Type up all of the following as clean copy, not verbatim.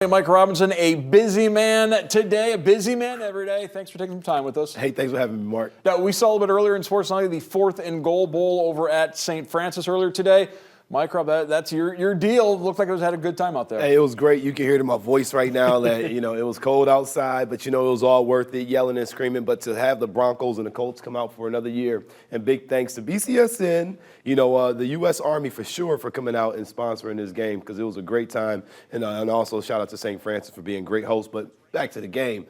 Hey, Mike Robinson, a busy man today, a busy man every day. Thanks for taking some time with us. Hey, thanks for having me, Mark. Now, we saw a little bit earlier in Sports Night the 4th and Goal Bowl over at St. Francis earlier today. Mike Rob, that's your deal. Looked like it had a good time out there. Hey, it was great. You can hear it in my voice right now that, it was cold outside, but, it was all worth it, yelling and screaming. But to have the Broncos and the Colts come out for another year, and big thanks to BCSN, the U.S. Army for sure for coming out and sponsoring this game because it was a great time. And also shout out to St. Francis for being great hosts. But back to the game.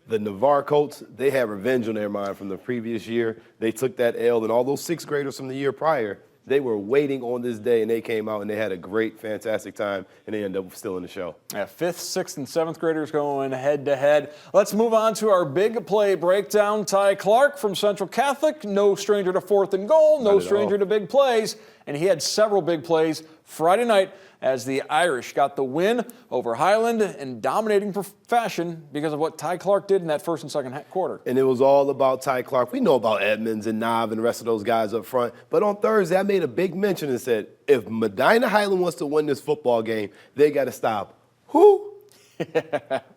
The Navarre Colts, they had revenge on their mind from the previous year. They took that L, and all those sixth graders from the year prior, they were waiting on this day, and they came out, and they had a great, fantastic time, and they ended up still in the show. Yeah, 5th, 6th, and 7th graders going head-to-head. Let's move on to our big play breakdown. Ty Clark from Central Catholic, no stranger to 4th and goal, no stranger to big plays, and he had several big plays Friday night as the Irish got the win over Highland in dominating fashion because of what Ty Clark did in that first and second quarter. And it was all about Ty Clark. We know about Edmonds and Nav and the rest of those guys up front. But on Thursday, I made a big mention and said, if Medina Highland wants to win this football game, they got to stop. Who?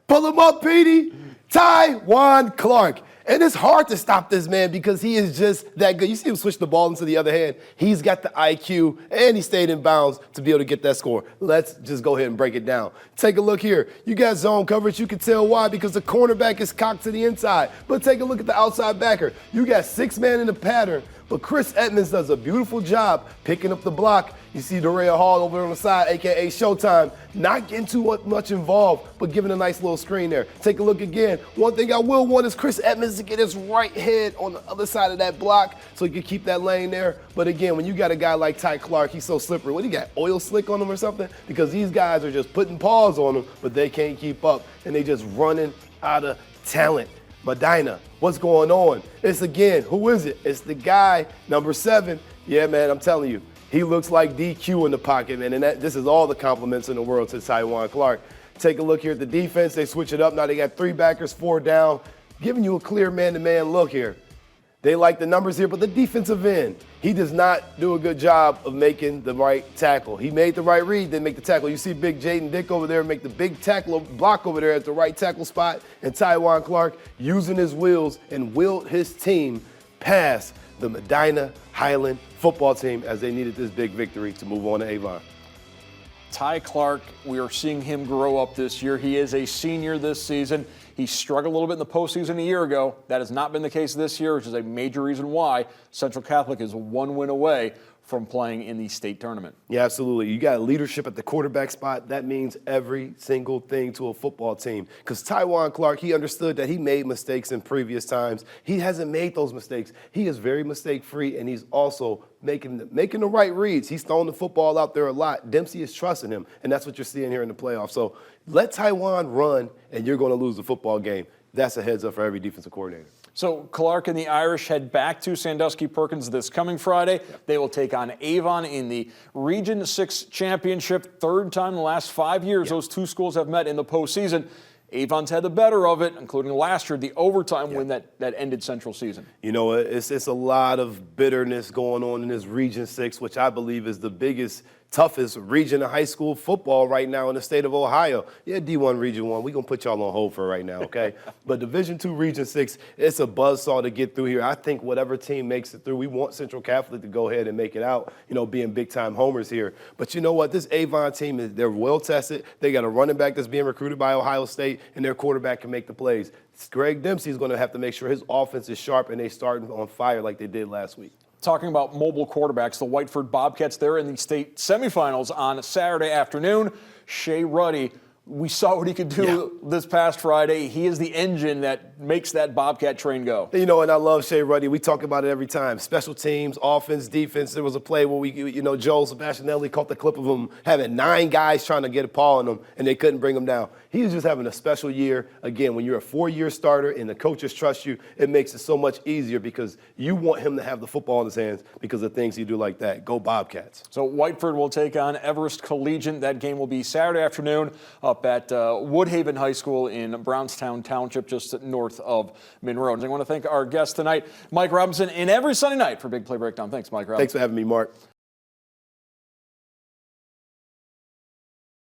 Pull him up, Petey. Ty Clark. And it's hard to stop this man because he is just that good. You see him switch the ball into the other hand. He's got the IQ, and he stayed in bounds to be able to get that score. Let's just go ahead and break it down. Take a look here. You got zone coverage. You can tell why, because the cornerback is cocked to the inside. But take a look at the outside backer. You got 6 men in the pattern, but Chris Edmonds does a beautiful job picking up the block. You see Dorea Hall over on the side, a.k.a. Showtime, not getting too much involved, but giving a nice little screen there. Take a look again. One thing I will want is Chris Edmonds to get his right head on the other side of that block so he can keep that lane there. But again, when you got a guy like Ty Clark, he's so slippery. What, do you got, oil slick on him or something? Because these guys are just putting paws on him, but they can't keep up, and they just running out of talent. Medina, what's going on? It's again, who is it? It's the guy, number 7. Yeah, man, I'm telling you. He looks like DQ in the pocket, man, and this is all the compliments in the world to Ty Clark. Take a look here at the defense. They switch it up. Now they got 3 backers, 4 down, giving you a clear man-to-man look here. They like the numbers here, but the defensive end, he does not do a good job of making the right tackle. He made the right read, didn't make the tackle. You see big Jaden Dick over there make the big tackle block over there at the right tackle spot, and Ty Clark using his wheels and willed his team past the Medina Highland football team as they needed this big victory to move on to Avon. Ty Clark, we are seeing him grow up this year. He is a senior this season. He struggled a little bit in the postseason a year ago. That has not been the case this year, which is a major reason why Central Catholic is 1 win away from playing in the state tournament. Yeah, absolutely. You got leadership at the quarterback spot. That means every single thing to a football team. Because Ty Clark, he understood that he made mistakes in previous times. He hasn't made those mistakes. He is very mistake-free, and he's also making the right reads. He's throwing the football out there a lot. Dempsey is trusting him, and that's what you're seeing here in the playoffs. So let Taiwan run, and you're going to lose the football game. That's a heads-up for every defensive coordinator. So Clark and the Irish head back to Sandusky Perkins this coming Friday. They will take on Avon in the Region 6 championship. 3rd time in the last 5 years those two schools have met in the postseason. Avon's had the better of it, including last year, the overtime win that ended Central season. It's a lot of bitterness going on in this Region 6, which I believe is the biggest, toughest region of high school football right now in the state of Ohio. Yeah, D1 Region 1, we're going to put y'all on hold for right now, okay? But Division 2 Region 6, it's a buzzsaw to get through here. I think whatever team makes it through, we want Central Catholic to go ahead and make it out, being big-time homers here. But you know what? This Avon team, they're well-tested. They got a running back that's being recruited by Ohio State, and their quarterback can make the plays. Greg Dempsey is going to have to make sure his offense is sharp and they start on fire like they did last week. Talking about mobile quarterbacks, the Whiteford Bobcats there in the state semifinals on Saturday afternoon. Shea Ruddy, we saw what he could do this past Friday. He is the engine that makes that Bobcat train go. And I love Shea Ruddy. We talk about it every time. Special teams, offense, defense. There was a play where Joel Sebastianelli caught the clip of him having 9 guys trying to get a paw on him, and they couldn't bring him down. He's just having a special year. Again, when you're a 4-year starter and the coaches trust you, it makes it so much easier because you want him to have the football in his hands because of things he do like that. Go Bobcats. So Whiteford will take on Everest Collegiate. That game will be Saturday afternoon up at Woodhaven High School in Brownstown Township, just north of Monroe. And I want to thank our guest tonight, Mike Robinson, and every Sunday night for Big Play Breakdown. Thanks, Mike Robinson. Thanks for having me, Mark.